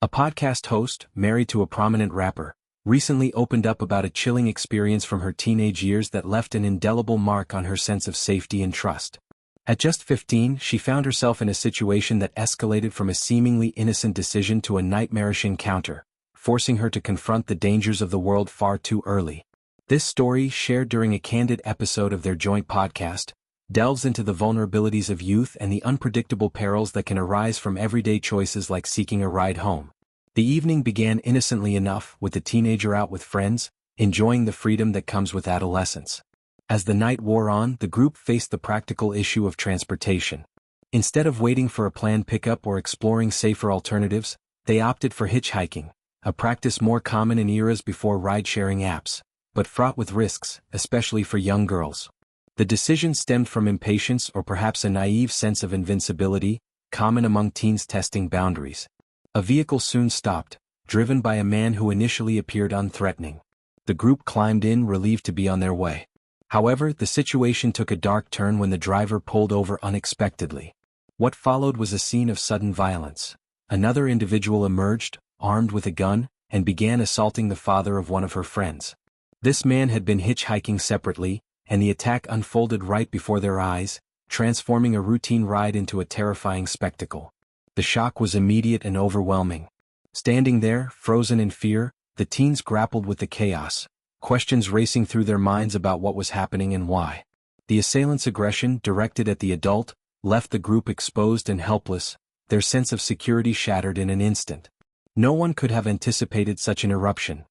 A podcast host, married to a prominent rapper, recently opened up about a chilling experience from her teenage years that left an indelible mark on her sense of safety and trust. At just 15, she found herself in a situation that escalated from a seemingly innocent decision to a nightmarish encounter, forcing her to confront the dangers of the world far too early. This story, shared during a candid episode of their joint podcast, delves into the vulnerabilities of youth and the unpredictable perils that can arise from everyday choices like seeking a ride home. The evening began innocently enough, with the teenager out with friends, enjoying the freedom that comes with adolescence. As the night wore on, the group faced the practical issue of transportation. Instead of waiting for a planned pickup or exploring safer alternatives, they opted for hitchhiking, a practice more common in eras before ride-sharing apps, but fraught with risks, especially for young girls. The decision stemmed from impatience or perhaps a naive sense of invincibility, common among teens testing boundaries. A vehicle soon stopped, driven by a man who initially appeared unthreatening. The group climbed in, relieved to be on their way. However, the situation took a dark turn when the driver pulled over unexpectedly. What followed was a scene of sudden violence. Another individual emerged, armed with a gun, and began assaulting the father of one of her friends. This man had been hitchhiking separately, and the attack unfolded right before their eyes, transforming a routine ride into a terrifying spectacle. The shock was immediate and overwhelming. Standing there, frozen in fear, the teens grappled with the chaos, questions racing through their minds about what was happening and why. The assailant's aggression, directed at the adult, left the group exposed and helpless, their sense of security shattered in an instant. No one could have anticipated such an eruption.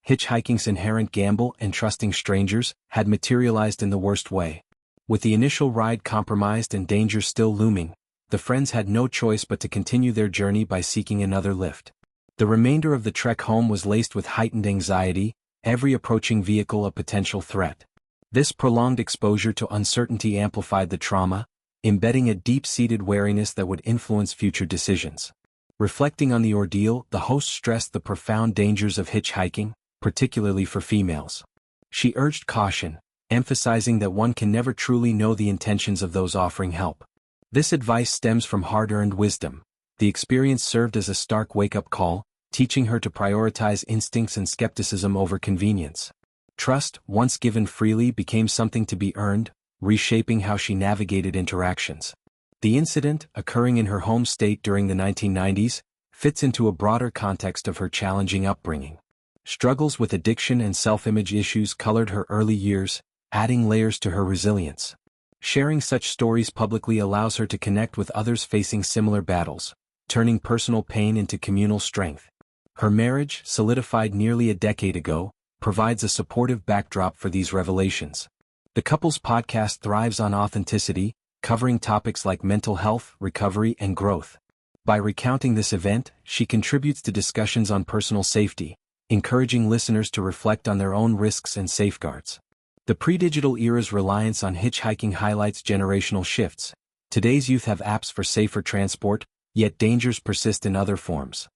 Hitchhiking's inherent gamble and trusting strangers had materialized in the worst way. With the initial ride compromised and danger still looming, the friends had no choice but to continue their journey by seeking another lift. The remainder of the trek home was laced with heightened anxiety, every approaching vehicle a potential threat. This prolonged exposure to uncertainty amplified the trauma, embedding a deep-seated wariness that would influence future decisions. Reflecting on the ordeal, the host stressed the profound dangers of hitchhiking, particularly for females. She urged caution, emphasizing that one can never truly know the intentions of those offering help. This advice stems from hard-earned wisdom. The experience served as a stark wake-up call, teaching her to prioritize instincts and skepticism over convenience. Trust, once given freely, became something to be earned, reshaping how she navigated interactions. The incident, occurring in her home state during the 1990s, fits into a broader context of her challenging upbringing. Struggles with addiction and self-image issues colored her early years, adding layers to her resilience. Sharing such stories publicly allows her to connect with others facing similar battles, turning personal pain into communal strength. Her marriage, solidified nearly a decade ago, provides a supportive backdrop for these revelations. The couple's podcast thrives on authenticity, covering topics like mental health, recovery, and growth. By recounting this event, she contributes to discussions on personal safety, encouraging listeners to reflect on their own risks and safeguards. The pre-digital era's reliance on hitchhiking highlights generational shifts. Today's youth have apps for safer transport, yet dangers persist in other forms.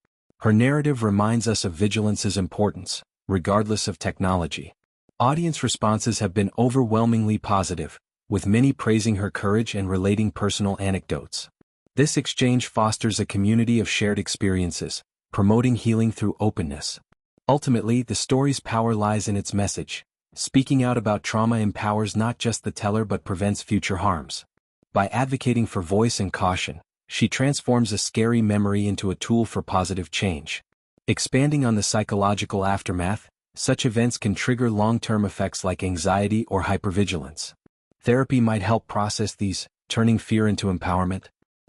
Her narrative reminds us of vigilance's importance, regardless of technology. Audience responses have been overwhelmingly positive, with many praising her courage and relating personal anecdotes. This exchange fosters a community of shared experiences, promoting healing through openness. Ultimately, the story's power lies in its message. Speaking out about trauma empowers not just the teller but prevents future harms. By advocating for voice and caution, she transforms a scary memory into a tool for positive change. Expanding on the psychological aftermath, such events can trigger long-term effects like anxiety or hypervigilance. Therapy might help process these, turning fear into empowerment.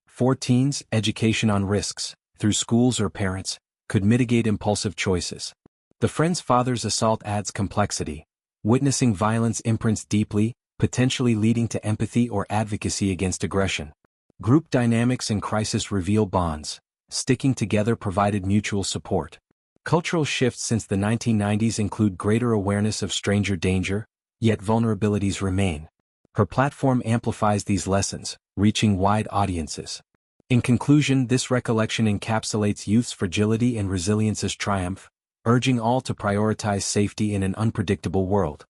For teens, education on risks, through schools or parents, could mitigate impulsive choices. The friend's father's assault adds complexity. Witnessing violence imprints deeply, potentially leading to empathy or advocacy against aggression. Group dynamics in crisis reveal bonds. Sticking together provided mutual support. Cultural shifts since the 1990s include greater awareness of stranger danger, yet vulnerabilities remain. Her platform amplifies these lessons, reaching wide audiences. In conclusion, this recollection encapsulates youth's fragility and resilience's triumph, urging all to prioritize safety in an unpredictable world.